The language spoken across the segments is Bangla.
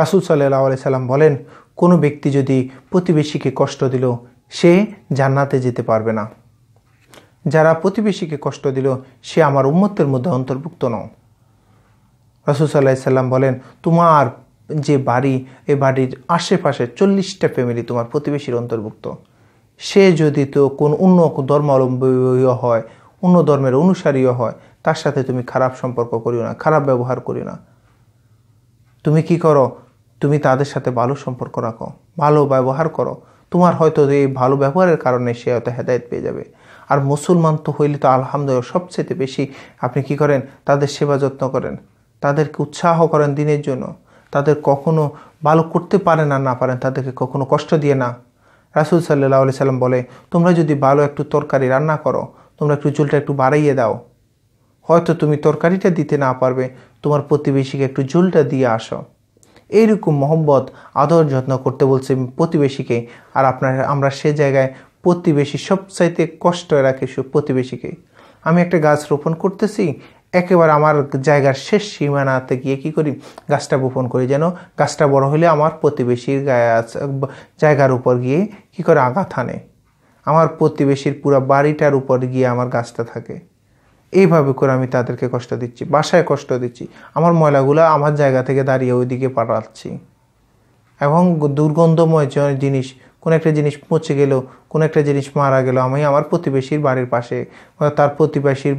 রাসূল সাল্লাল্লাহু আলাইহি সাল্লাম বলেন, কোনো ব্যক্তি যদি প্রতিবেশীকে কষ্ট দিল সে জান্নাতে যেতে পারবে না। যারা প্রতিবেশীকে কষ্ট দিল সে আমার উম্মতের মধ্যে অন্তর্ভুক্ত নয়। রাসূল সাল্লাল্লাহু আলাইহি সাল্লাম বলেন, তোমার যে বাড়ি, এই বাড়ির আশেপাশে 40টা ফ্যামিলি তোমার প্রতিবেশীর অন্তর্ভুক্ত। সে যদি তো কোন অন্য ধর্মাবলম্বী হয়, অন্য ধর্মের অনুসারীও হয়, তার সাথে তুমি খারাপ সম্পর্ক করিও না, খারাপ ব্যবহার করিও না। তুমি কি করো? তুমি তাদের সাথে ভালো সম্পর্ক রাখো, ভালো ব্যবহার করো। তোমার হয়তো এই ভালো ব্যবহারের কারণে সে হয়তো হেদায়েত পেয়ে যাবে। আর মুসলমান তো হইলে তো আলহামদুলিল্লাহ সবচেয়ে বেশি আপনি কি করেন? তাদের সেবা যত্ন করেন, তাদেরকে উৎসাহ করেন দিনের জন্য। তাদের কখনো ভালো করতে পারেন আর না পারেন, তাদেরকে কখনো কষ্ট দিয়ে না। রাসূল সাল্লাল্লাহু আলাইহি সাল্লাম বলে, তোমরা যদি ভালো একটু তরকারি রান্না করো, তোমরা একটু ঝোলটা একটু বাড়াইয়ে দাও। হয়তো তুমি তরকারিটা দিতে না পারবে, তোমার প্রতিবেশীকে একটু ঝোলটা দিয়ে আসো। এইরকম মহব্বত আদর যত্ন করতে বলছে প্রতিবেশীকে। আর আমরা সে জায়গায় প্রতিবেশী সবচাইতে কষ্ট রাখি প্রতিবেশীকে। আমি একটা গাছ রোপণ করতেছি, একেবারে আমার জায়গার শেষ সীমানাতে গিয়ে কী করি? গাছটা বপন করি, যেন গাছটা বড় হলে আমার প্রতিবেশীর জায়গার উপর গিয়ে কী করে আঘাত হানে, আমার প্রতিবেশীর পুরো বাড়িটার উপর গিয়ে আমার গাছটা থাকে। এইভাবে করে আমি তাদেরকে কষ্ট দিচ্ছি, বাসায় কষ্ট দিচ্ছি, আমার ময়লাগুলো আমার জায়গা থেকে দাঁড়িয়ে ওইদিকে পাঠাচ্ছি। এবং দুর্গন্ধময় জিনিস, কোনো একটা জিনিস পচে গেল, কোনো একটা জিনিস মারা গেল, আমি আমার প্রতিবেশীর বাড়ির পাশে তার প্রতিবেশীর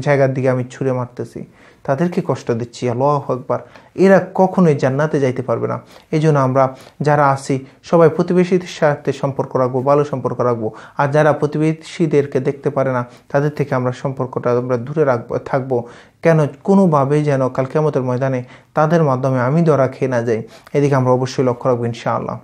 জায়গার দিকে আমি ছুঁড়ে মারতেছি, তাদেরকে কষ্ট দিচ্ছি। আল্লাহু আকবার। এরা কখনোই জান্নাতে যাইতে পারবে না। এই জন্য আমরা যারা আছি সবাই প্রতিবেশীদের সাথে সম্পর্ক রাখবো, ভালো সম্পর্ক রাখবো। আর যারা প্রতিবেশীদেরকে দেখতে পারে না তাদের থেকে আমরা সম্পর্কটা আমরা দূরে থাকবো। কেন? কোনোভাবেই যেন কাল কিয়ামতের ময়দানে তাদের মাধ্যমে আমি ধরা খেয়ে না যাই, এদিকে আমরা অবশ্যই লক্ষ্য রাখবো ইনশাআল্লাহ।